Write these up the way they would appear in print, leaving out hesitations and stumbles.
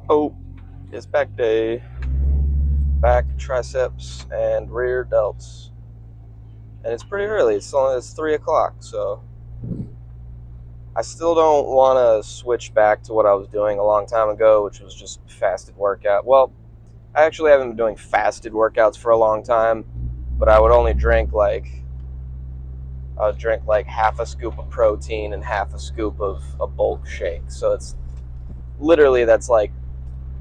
Oh, it's back day. Back triceps and rear delts. And it's pretty early. It's 3 o'clock, so I still don't want to switch back to what I was doing a long time ago, which was just fasted workout. Well, I actually haven't been doing fasted workouts for a long time, but I would only drink like half a scoop of protein and half a scoop of a bulk shake. So it's literally that's like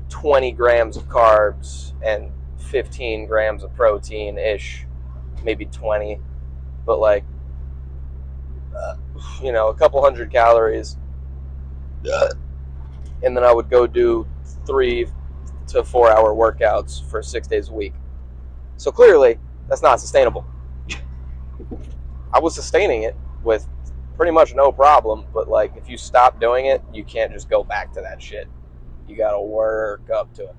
20 grams of carbs and 15 grams of protein ish, maybe 20, but like, a couple hundred calories. And then I would go do 3 to 4 hour workouts for 6 days a week. So clearly, that's not sustainable. I was sustaining it with pretty much no problem, but like if you stop doing it, you can't just go back to that shit. You gotta work up to it.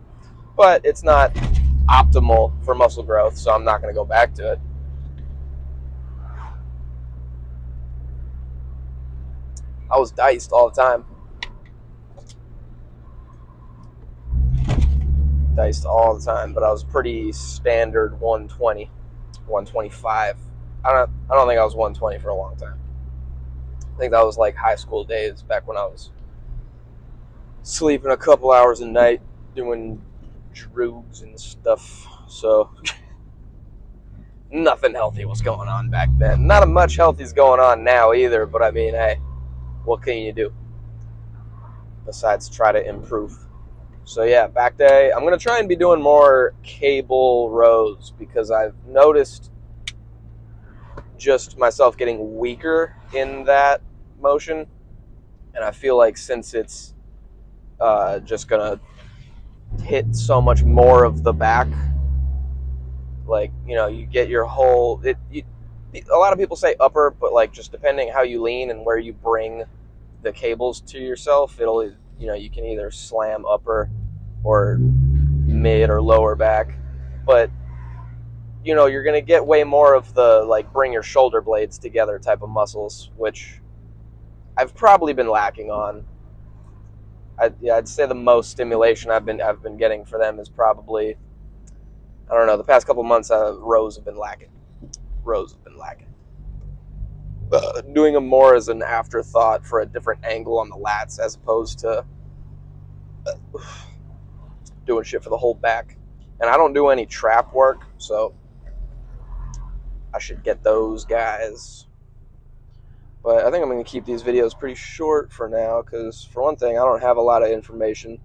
But it's not optimal for muscle growth, so I'm not gonna go back to it. I was diced all the time. Diced all the time, but I was pretty standard 120, 125. I don't think I was 120 for a long time. I think that was like high school days back when I was sleeping a couple hours a night doing drugs and stuff. So nothing healthy was going on back then. Not much healthy's going on now either, but I mean, hey, what can you do besides try to improve? So yeah, back day. I'm going to try and be doing more cable rows because I've noticed just myself getting weaker in that motion. And I feel like since it's just going to hit so much more of the back, like, you get your whole... a lot of people say upper, but like just depending how you lean and where you bring the cables to yourself, it'll, you can either slam upper or mid or lower back. But you're going to get way more of the like bring your shoulder blades together type of muscles, which I've probably been lacking on. I'd say the most stimulation I've been getting for them is probably, I don't know, the past couple months. Rows have been lacking. Doing them more as an afterthought for a different angle on the lats as opposed to doing shit for the whole back. And I don't do any trap work, so I should get those guys. But I think I'm going to keep these videos pretty short for now because, for one thing, I don't have a lot of information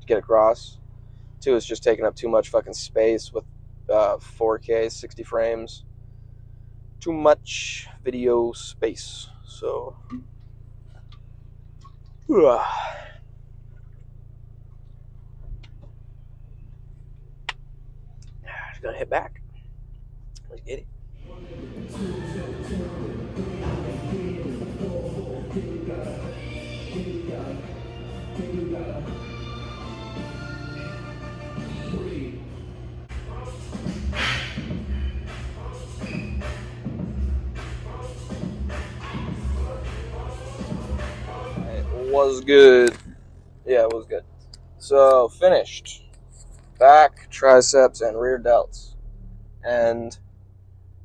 to get across. Two, it's just taking up too much fucking space with 4K, 60 frames. Too much video space. So, just gonna hit back. Let's get it. It was good. Yeah, it was good. So, finished. Back, triceps, and rear delts. And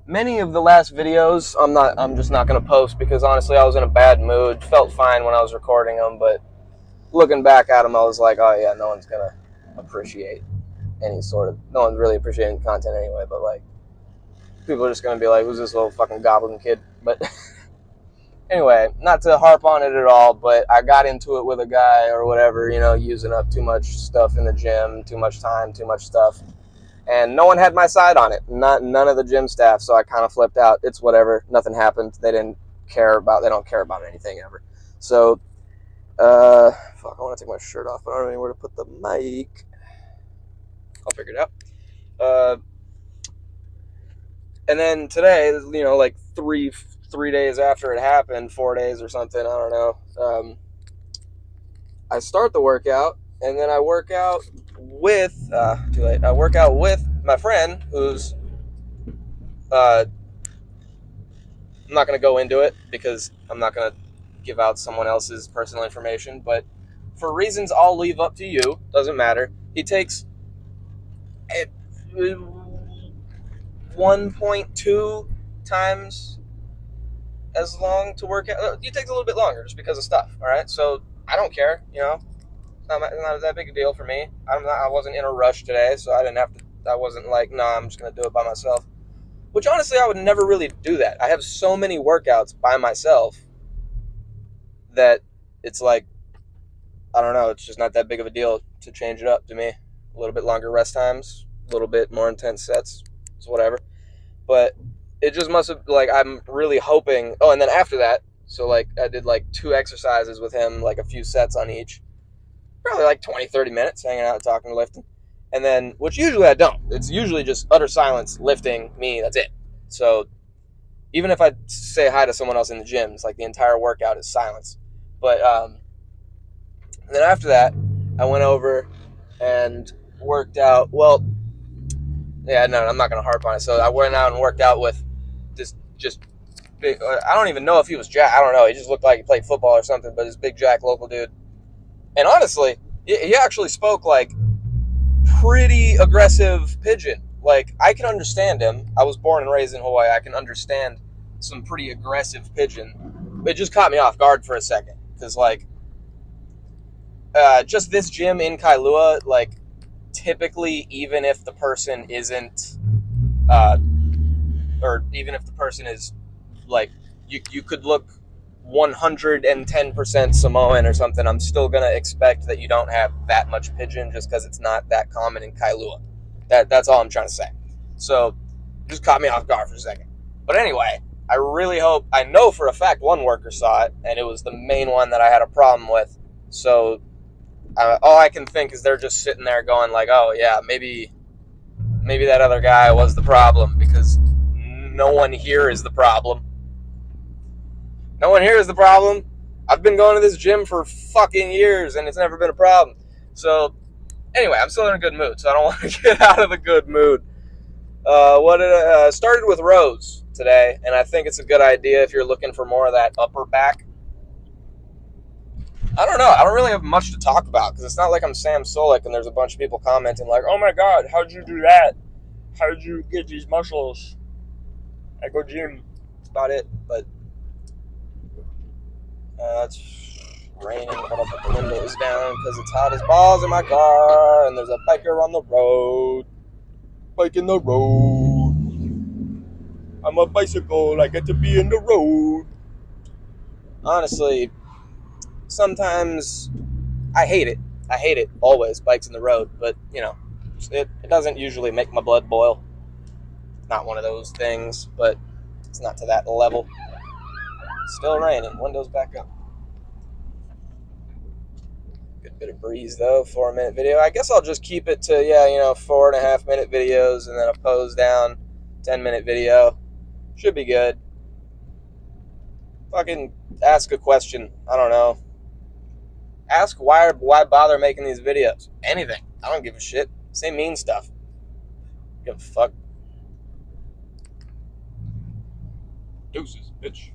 many of the last videos I'm just not going to post because honestly I was in a bad mood. Felt fine when I was recording them, but looking back at them I was like, oh yeah, no one's going to appreciate no one's really appreciating the content anyway, but like people are just going to be like, who's this little fucking goblin kid? But anyway, not to harp on it at all, but I got into it with a guy or whatever, using up too much stuff in the gym, too much time, too much stuff. And no one had my side on it. None of the gym staff, so I kind of flipped out. It's whatever. Nothing happened. They don't care about anything ever. So, fuck, I want to take my shirt off, but I don't know where to put the mic. I'll figure it out. And then today, like three days after it happened, 4 days or something, I don't know. I start the workout, and then I work out with too late. I work out with my friend who's I'm not going to go into it because I'm not going to give out someone else's personal information, but for reasons I'll leave up to you, doesn't matter, he takes 1.2 times as long to work out. It takes a little bit longer just because of stuff, all right? So I don't care, It's not that big a deal for me. I wasn't in a rush today, so I didn't have to. I wasn't like, no, I'm just gonna do it by myself. Which honestly, I would never really do that. I have so many workouts by myself that it's like, I don't know. It's just not that big of a deal to change it up to me. A little bit longer rest times, a little bit more intense sets, it's whatever. But it just must have, like, I'm really hoping. Oh, and then after that, so like I did like 2 exercises with him, like a few sets on each. Probably like 20, 30 minutes hanging out, talking, lifting. And then, which usually I don't. It's usually just utter silence, lifting, me, that's it. So even if I say hi to someone else in the gym, it's like the entire workout is silence. But and then after that, I went over and worked out. Well, yeah, no, I'm not going to harp on it. So I went out and worked out with this just big, I don't even know if he was Jack. I don't know. He just looked like he played football or something, but this big Jack local dude. And honestly, he actually spoke like pretty aggressive pidgin. Like, I can understand him. I was born and raised in Hawaii. I can understand some pretty aggressive pidgin. It just caught me off guard for a second. Because, like, just this gym in Kailua, like, typically, even if the person isn't, or even if the person is, like, you could look 110% Samoan or something, I'm still going to expect that you don't have that much pidgin just because it's not that common in Kailua. That's all I'm trying to say. So, it just caught me off guard for a second. But anyway, I really hope, I know for a fact one worker saw it, and it was the main one that I had a problem with. So, all I can think is they're just sitting there going like, oh yeah, maybe that other guy was the problem because no one here is the problem. No one here is the problem. I've been going to this gym for fucking years and it's never been a problem. So, anyway, I'm still in a good mood, so I don't want to get out of the good mood. Started with rows today, and I think it's a good idea if you're looking for more of that upper back. I don't know. I don't really have much to talk about because it's not like I'm Sam Solik and there's a bunch of people commenting like, oh my god, how'd you do that? How'd you get these muscles? I go gym. That's about it, but it's raining, but I'll put the windows down because it's hot as balls in my car, and there's a biker on the road. Bike in the road. I'm a bicycle, I get to be in the road. Honestly, sometimes I hate it. I hate it, always, bikes in the road, but, it doesn't usually make my blood boil. Not one of those things, but it's not to that level. Still raining. Windows back up. Good bit of breeze, though. 4-minute video. I guess I'll just keep it to, 4.5-minute videos and then a pose down. 10-minute video. Should be good. Fucking ask a question. I don't know. Ask why bother making these videos. Anything. I don't give a shit. Say mean stuff. Give a fuck. Deuces, bitch.